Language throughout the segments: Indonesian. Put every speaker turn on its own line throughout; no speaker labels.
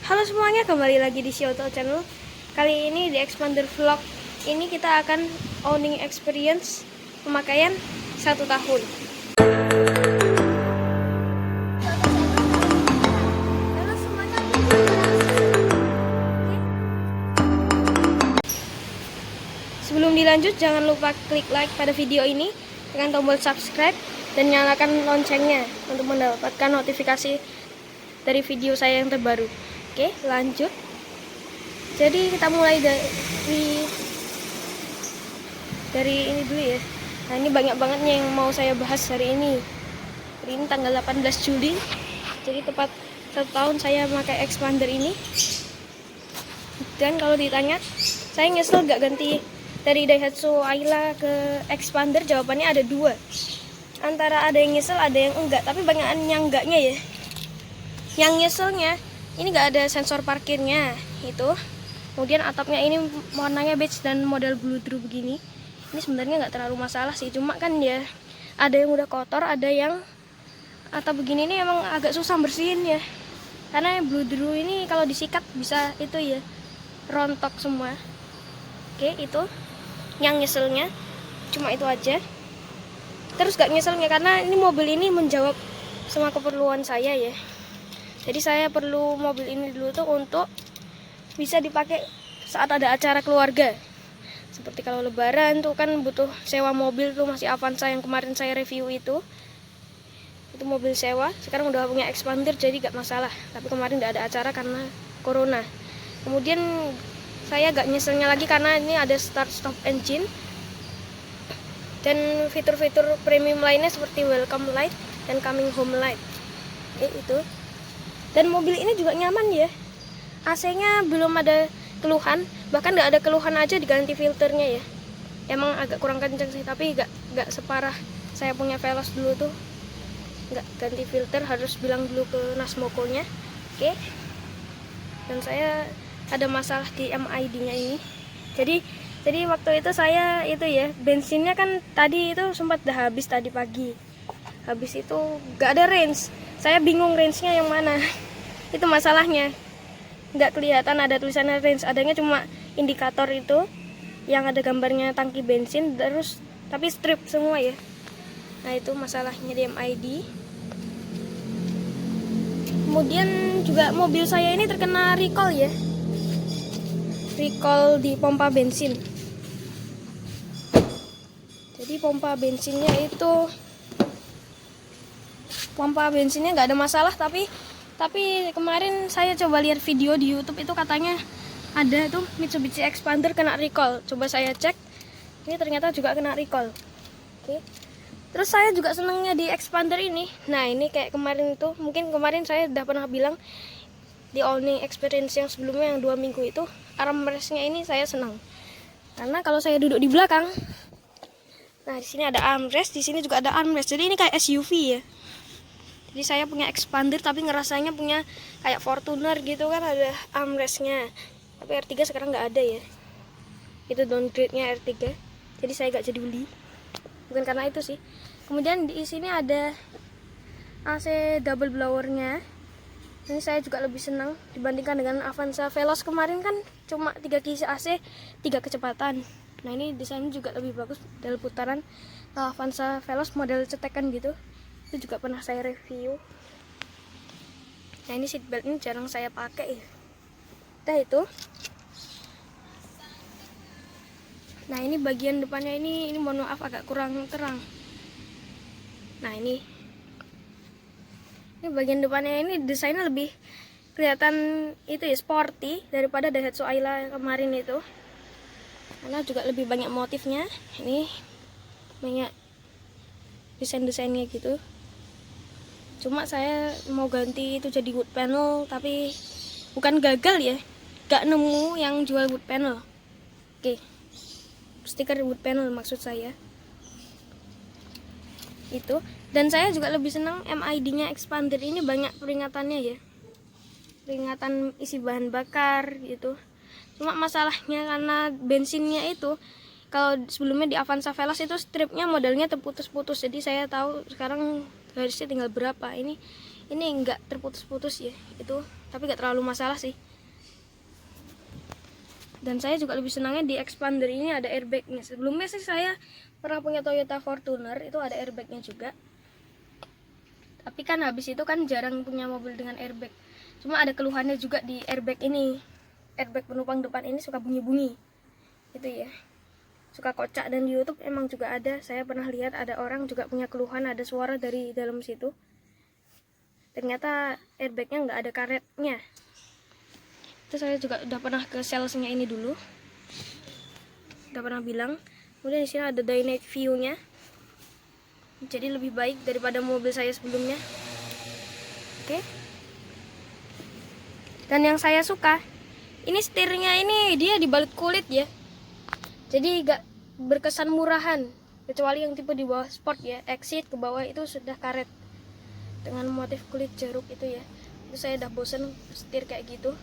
Halo semuanya, kembali lagi di Sioto Channel. Kali ini di Expander Vlog ini kita akan owning experience pemakaian 1 tahun. Halo semuanya. Sebelum dilanjut, jangan lupa klik like pada video ini, tekan tombol subscribe dan nyalakan loncengnya untuk mendapatkan notifikasi dari video saya yang terbaru. Oke, lanjut. Jadi kita mulai dari ini dulu ya. Nah, ini banyak banget yang mau saya bahas hari ini. Hari ini tanggal 18 Juli. Jadi tepat 1 tahun saya memakai expander ini. Dan kalau ditanya, saya nyesel gak ganti dari Daihatsu Ayla ke expander, jawabannya ada 2. Antara ada yang nyesel, ada yang enggak. Tapi banyak yang enggaknya ya. Yang nyeselnya, ini gak ada sensor parkirnya itu. Kemudian atapnya ini warnanya beige dan model bludru begini. Ini sebenarnya nggak terlalu masalah sih, cuma kan ya ada yang udah kotor, ada yang atap begini ini emang agak susah bersihin ya. Karena bludru ini kalau disikat bisa itu ya rontok semua. Oke, itu yang nyeselnya, cuma itu aja. Terus gak nyeselnya karena ini mobil ini menjawab semua keperluan saya ya. Jadi saya perlu mobil ini dulu tuh untuk bisa dipakai saat ada acara keluarga. Seperti kalau lebaran tuh kan butuh sewa mobil tuh, masih Avanza yang kemarin saya review itu. Itu mobil sewa, sekarang udah punya expander jadi gak masalah. Tapi kemarin gak ada acara karena corona. Kemudian saya gak nyeselnya lagi karena ini ada start stop engine. Dan fitur-fitur premium lainnya seperti welcome light dan coming home light. Itu. Dan mobil ini juga nyaman ya. AC-nya belum ada keluhan, bahkan nggak ada keluhan aja diganti filternya ya. Emang agak kurang kenceng sih, tapi nggak separah saya punya Veloz dulu tuh. Nggak ganti filter, harus bilang dulu ke Nasmoko-nya. Oke. Dan saya ada masalah di MID-nya ini. Jadi waktu itu saya itu ya, bensinnya kan tadi itu sempat dah habis tadi pagi. Habis itu nggak ada range. Saya bingung range-nya yang mana. Itu masalahnya. Nggak kelihatan ada tulisannya range, adanya cuma indikator itu yang ada gambarnya tangki bensin terus, tapi strip semua ya. Nah, itu masalahnya di MID. Kemudian juga mobil saya ini terkena recall ya, recall di pompa bensin. Jadi pompa bensinnya nggak ada masalah, tapi kemarin saya coba lihat video di YouTube itu katanya ada tuh Mitsubishi Expander kena recall. Coba saya cek, ini ternyata juga kena recall. Oke. Terus saya juga senangnya di Expander ini. Nah, ini kayak kemarin itu, mungkin kemarin saya udah pernah bilang di owning experience yang sebelumnya yang 2 minggu itu, armrestnya ini saya senang. Karena kalau saya duduk di belakang, nah di sini ada armrest, di sini juga ada armrest. Jadi ini kayak SUV ya. Jadi saya punya expander tapi ngerasanya punya kayak Fortuner gitu kan, ada armrestnya. Tapi R3 sekarang nggak ada ya. Itu downgrade-nya R3. Jadi saya nggak jadi beli. Bukan karena itu sih. Kemudian di sini ada AC double blower-nya. Ini saya juga lebih senang dibandingkan dengan Avanza Veloz kemarin kan cuma 3 kisi AC, 3 kecepatan. Nah, ini desainnya juga lebih bagus dalam putaran. Avanza Veloz model cetekan gitu. Itu juga pernah saya review. Nah, ini seatbelt ini jarang saya pakai ya. Nah, itu. Nah, ini bagian depannya ini mohon maaf agak kurang terang. Nah, ini bagian depannya ini desainnya lebih kelihatan itu ya, sporty daripada Daihatsu Ayla kemarin itu. Karena juga lebih banyak motifnya. Ini banyak desain-desainnya gitu. Cuma saya mau ganti itu jadi wood panel, tapi bukan gagal ya, gak nemu yang jual wood panel. Oke, stiker wood panel maksud saya itu. Dan saya juga lebih senang MID-nya expander ini banyak peringatannya ya, peringatan isi bahan bakar gitu. Cuma masalahnya karena bensinnya itu, kalau sebelumnya di Avanza Veloz itu stripnya modelnya terputus-putus, jadi saya tahu sekarang garisnya tinggal berapa. Ini enggak terputus-putus ya, itu tapi gak terlalu masalah sih. Dan saya juga lebih senangnya di Expander ini ada airbagnya. Sebelumnya sih saya pernah punya Toyota Fortuner, itu ada airbagnya juga. Tapi kan habis itu kan jarang punya mobil dengan airbag. Cuma ada keluhannya juga di airbag ini. Airbag penumpang depan ini suka bunyi-bunyi. Itu ya. Suka kocak, dan di YouTube emang juga ada. Saya pernah lihat ada orang juga punya keluhan ada suara dari dalam situ. Ternyata airbagnya nggak ada karetnya. Itu saya juga udah pernah ke salesnya ini dulu, udah pernah bilang. Kemudian di sini ada dynamic view-nya, jadi lebih baik daripada mobil saya sebelumnya. Oke. Dan yang saya suka, ini setirnya ini dia dibalut kulit ya, jadi gak berkesan murahan. Kecuali yang tipe di bawah sport ya, exit ke bawah itu sudah karet dengan motif kulit jeruk itu ya. Itu saya udah bosen setir kayak gitu.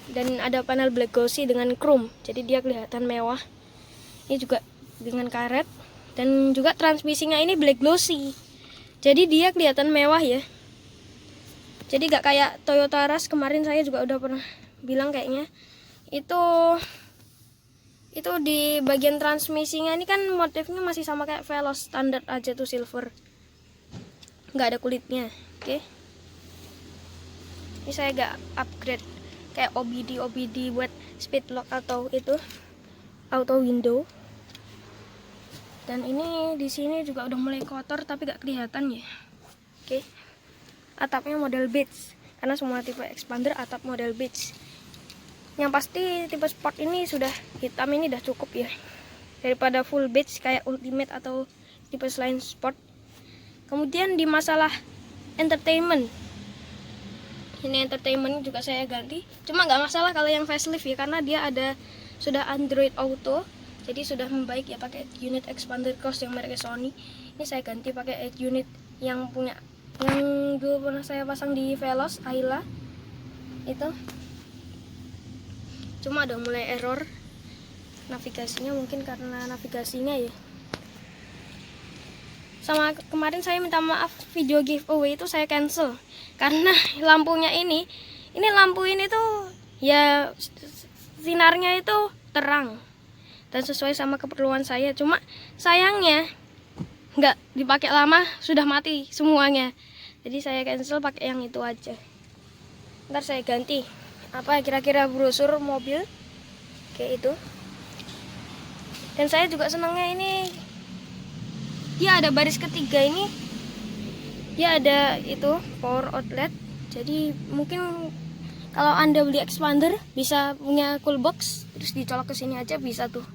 Dan ada panel black glossy dengan chrome, jadi dia kelihatan mewah. Ini juga dengan karet, dan juga transmisinya ini black glossy, jadi dia kelihatan mewah ya. Jadi gak kayak Toyota Rush kemarin, saya juga udah pernah bilang kayaknya itu di bagian transmisinya ini kan motifnya masih sama kayak Veloz standar aja tuh, silver, nggak ada kulitnya. Oke. Ini saya gak upgrade kayak OBD buat speed lock atau itu auto window. Dan ini di sini juga udah mulai kotor tapi gak kelihatan ya. Oke. Atapnya model beige, karena semua tipe Expander atap model beige. Yang pasti tipe sport ini sudah hitam, ini udah cukup ya, daripada full beige kayak Ultimate atau tipe selain sport. Kemudian di masalah entertainment, ini entertainment juga saya ganti. Cuma nggak masalah kalau yang facelift ya, karena dia ada sudah Android Auto, jadi sudah membaik ya, pakai unit Expander Cross yang merek Sony. Ini saya ganti pakai unit yang dulu pernah saya pasang di Veloz Ayla itu. Cuma udah mulai error navigasinya, mungkin karena navigasinya ya. Sama kemarin saya minta maaf, video giveaway itu saya cancel karena lampunya ini lampu ini tuh ya sinarnya itu terang dan sesuai sama keperluan saya. Cuma sayangnya nggak dipakai lama sudah mati semuanya, jadi saya cancel pakai yang itu aja. Ntar saya ganti apa kira-kira brosur mobil kayak itu. Dan saya juga senangnya ini dia ada baris ketiga, ini dia ada itu power outlet, jadi mungkin kalau Anda beli Expander bisa punya cool box terus dicolok ke sini aja bisa tuh.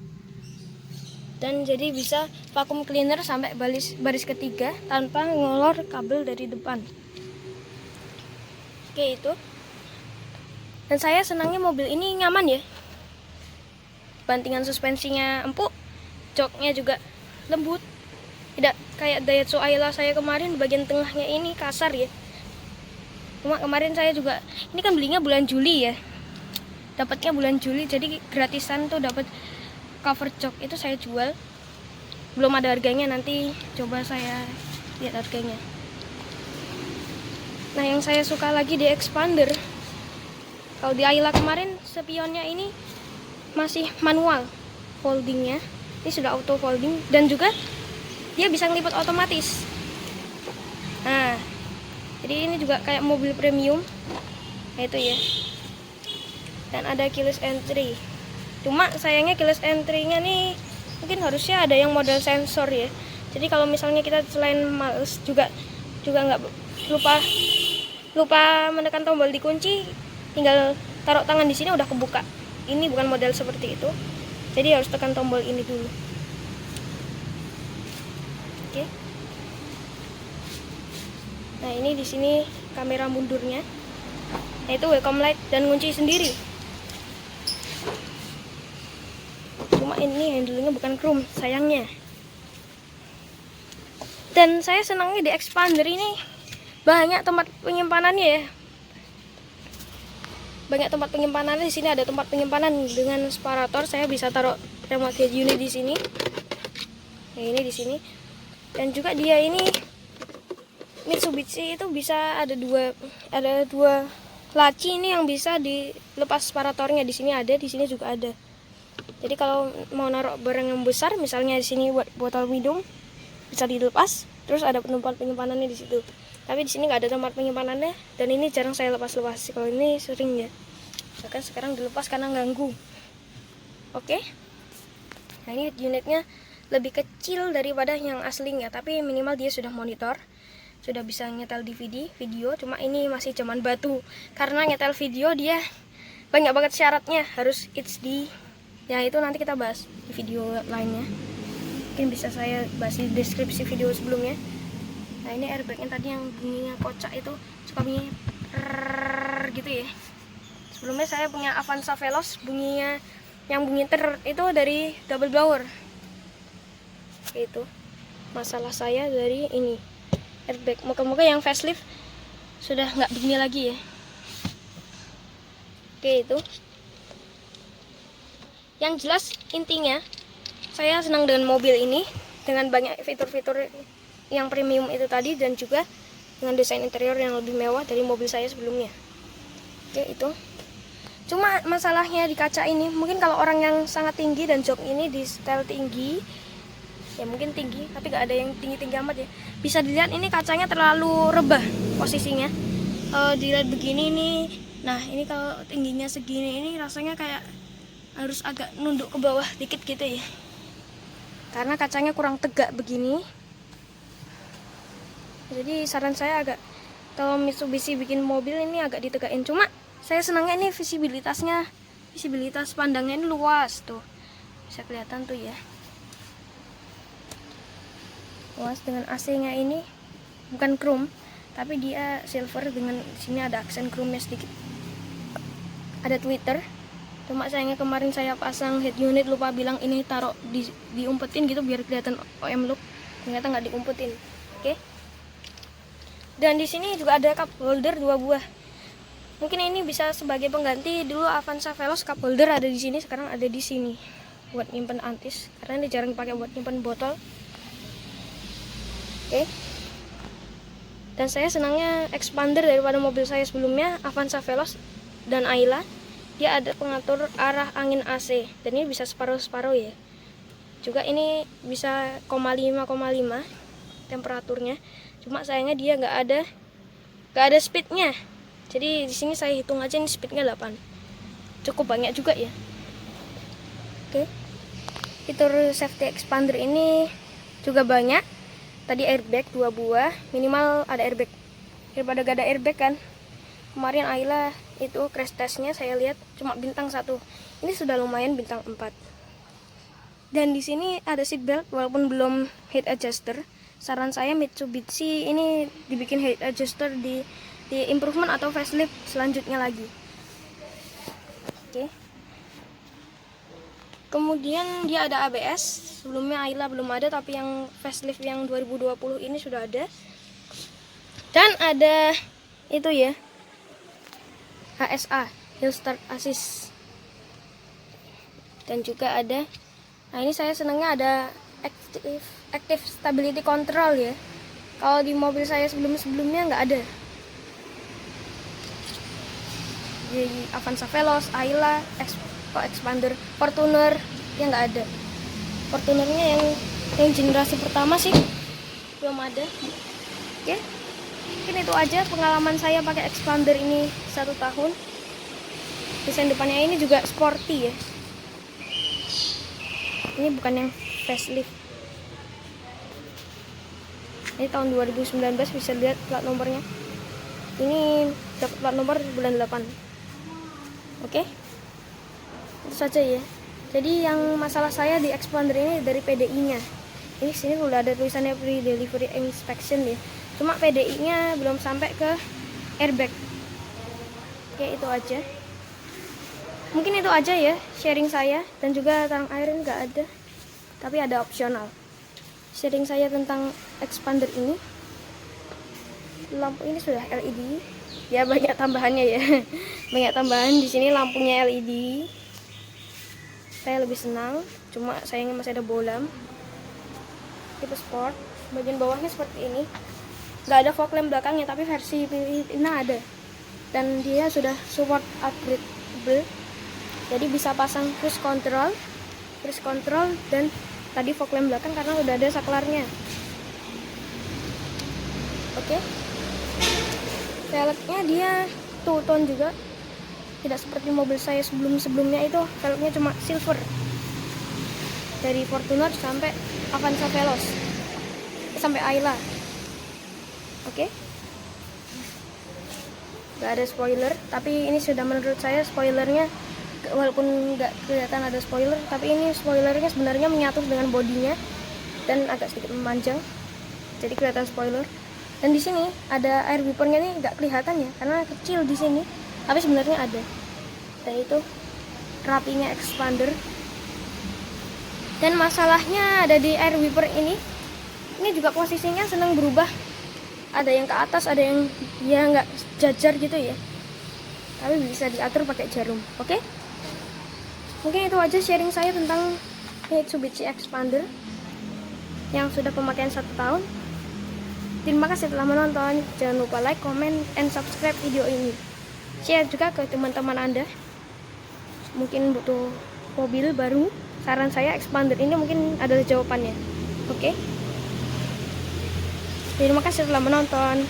Dan jadi bisa vacuum cleaner sampai baris ketiga tanpa ngolor kabel dari depan. Oke itu. Dan saya senangnya mobil ini nyaman ya, bantingan suspensinya empuk, joknya juga lembut, tidak kayak Daihatsu Ayla saya kemarin, bagian tengahnya ini kasar ya. Cuma kemarin saya juga, ini kan belinya bulan Juli ya, dapatnya bulan Juli, jadi gratisan tuh dapat cover jok, itu saya jual. Belum ada harganya, nanti coba saya lihat harganya. Nah yang saya suka lagi di Expander, kalau di Ayla kemarin spionnya ini masih manual foldingnya, ini sudah auto folding, dan juga dia bisa ngelipat otomatis. Nah, jadi ini juga kayak mobil premium, itu ya. Dan ada keyless entry. Cuma sayangnya keyless entry-nya nih mungkin harusnya ada yang model sensor ya. Jadi kalau misalnya kita selain males juga nggak lupa menekan tombol dikunci, tinggal taruh tangan di sini udah kebuka. Ini bukan model seperti itu. Jadi harus tekan tombol ini dulu. Oke. Nah, ini di sini kamera mundurnya. Nah, itu welcome light dan kunci sendiri. Cuma ini handle-nya bukan chrome, sayangnya. Dan saya senangnya di Expander ini banyak tempat penyimpanannya ya. Banyak tempat penyimpanannya. Di sini ada tempat penyimpanan dengan separator. Saya bisa taruh remote unit di sini. Nah, ini di sini. Dan juga dia ini Mitsubishi itu bisa ada dua laci ini yang bisa dilepas separatornya. Di sini ada, di sini juga ada. Jadi kalau mau naruh barang yang besar, misalnya di sini buat botol minum, bisa dilepas. Terus ada tempat penyimpanannya di situ. Tapi di sini nggak ada tempat penyimpanannya, dan ini jarang saya lepas-lepas. Kalau ini sering ya. Bahkan sekarang dilepas karena ganggu. Oke. Nah, ini unitnya lebih kecil daripada yang aslinya, tapi minimal dia sudah monitor, sudah bisa nyetel DVD, video. Cuma ini masih zaman batu. Karena nyetel video dia banyak banget syaratnya, harus HD. Ya itu nanti kita bahas di video lainnya. Mungkin bisa saya bahas di deskripsi video sebelumnya. Nah, ini airbagnya tadi yang bunyinya kocak itu, suka bunyi gitu ya. Sebelumnya saya punya Avanza Veloz, bunyinya yang bunyi itu dari double blower. Itu masalah saya dari ini airbag. Moga-moga yang facelift sudah nggak begini lagi ya. Oke, itu yang jelas. Intinya saya senang dengan mobil ini, dengan banyak fitur-fitur yang premium itu tadi, dan juga dengan desain interior yang lebih mewah dari mobil saya sebelumnya. Oke, itu. Cuma masalahnya di kaca ini, mungkin kalau orang yang sangat tinggi dan jok ini di setel tinggi, ya mungkin tinggi, tapi gak ada yang tinggi-tinggi amat ya. Bisa dilihat ini kacanya terlalu rebah posisinya. Kalau dilihat begini nih, nah ini kalau tingginya segini ini rasanya kayak harus agak nunduk ke bawah dikit gitu ya. Karena kacanya kurang tegak begini. Jadi saran saya agak, kalau Mitsubishi bikin mobil ini agak ditegakin. Cuma saya senangnya ini visibilitas pandangnya ini luas tuh. Bisa kelihatan tuh ya. Luas dengan AC-nya ini bukan chrome, tapi dia silver dengan sini ada aksen chrome-nya sedikit. Ada Twitter. Cuma sayangnya kemarin saya pasang head unit lupa bilang ini taruh diumpetin gitu biar kelihatan OM look. Ternyata nggak diumpetin. Oke. Dan di sini juga ada cup holder 2 buah. Mungkin ini bisa sebagai pengganti. Dulu Avanza Veloz cup holder ada di sini, sekarang ada di sini buat nyimpen antis, karena ini jarang dipakai buat nyimpen botol. Oke. Dan saya senangnya expander daripada mobil saya sebelumnya, Avanza Veloz dan Ayla. Dia ada pengatur arah angin AC, dan ini bisa separuh-separuh ya. Juga ini bisa 0,5 temperaturnya. Cuma sayangnya dia nggak ada speednya. Jadi di sini saya hitung aja ini speednya 8. Cukup banyak juga ya. Oke. Fitur safety expander ini juga banyak. Tadi airbag 2 buah, minimal ada airbag. Daripada gak ada airbag kan. Kemarin Ayla itu crash testnya saya lihat cuma bintang 1. Ini sudah lumayan bintang 4. Dan di sini ada seat belt walaupun belum head adjuster. Saran saya Mitsubishi ini dibikin head adjuster di improvement atau facelift selanjutnya lagi. Oke. Kemudian dia ada ABS. Sebelumnya Ayla belum ada, tapi yang facelift yang 2020 ini sudah ada. Dan ada itu ya, HSA, Hill Start Assist. Dan juga ada, nah ini saya senangnya ada active stability control ya. Kalau di mobil saya sebelumnya nggak ada. Di Avanza Veloz, Ayla, Expander, Fortuner yang nggak ada. Fortunernya yang generasi pertama sih belum ada. Oke. Mungkin itu aja pengalaman saya pakai Expander ini 1 tahun. Desain depannya ini juga sporty ya. Ini bukan yang facelift. Ini tahun 2019, bisa lihat plat nomornya. Ini dapat plat nomor bulan 8. Oke. Itu saja ya. Jadi yang masalah saya di Expander ini dari PDI-nya. Ini sini udah ada tulisannya pre-delivery inspection ya. Cuma PDI-nya belum sampai ke airbag. Oke, itu aja. Mungkin itu aja ya sharing saya, dan juga tarang air nggak ada, tapi ada opsional. Sharing saya tentang Expander ini. Lampu ini sudah LED. Ya banyak tambahannya ya. Banyak tambahan di sini, lampunya LED. Saya lebih senang, cuma sayangnya masih ada bolam. Tipe sport, bagian bawahnya seperti ini. nggak ada fog lamp belakangnya, tapi versi Filipina ada, dan dia sudah support upgradable, jadi bisa pasang cruise control dan tadi fog lamp belakang karena udah ada saklarnya. Oke. Velgnya dia two tone juga, tidak seperti mobil saya sebelumnya itu velgnya cuma silver dari Fortuner sampai Avanza Veloz sampai Ayla. Oke. Gak ada spoiler, tapi ini sudah menurut saya spoilernya, walaupun nggak kelihatan ada spoiler, tapi ini spoilernya sebenarnya menyatu dengan bodinya dan agak sedikit memanjang, jadi kelihatan spoiler. Dan di sini ada air wipernya, nih nggak kelihatan ya karena kecil di sini, tapi sebenarnya ada. Dan itu rapinya expander. Dan masalahnya ada di air wiper ini juga posisinya senang berubah. Ada yang ke atas, ada yang ya nggak jajar gitu ya. Tapi bisa diatur pakai jarum. Oke? Mungkin itu aja sharing saya tentang Mitsubishi Expander yang sudah pemakaian 1 tahun. Terima kasih telah menonton. Jangan lupa like, comment, and subscribe video ini. Share juga ke teman-teman Anda. Mungkin butuh mobil baru. Saran saya Expander ini mungkin adalah jawabannya. Oke? Terima kasih telah menonton.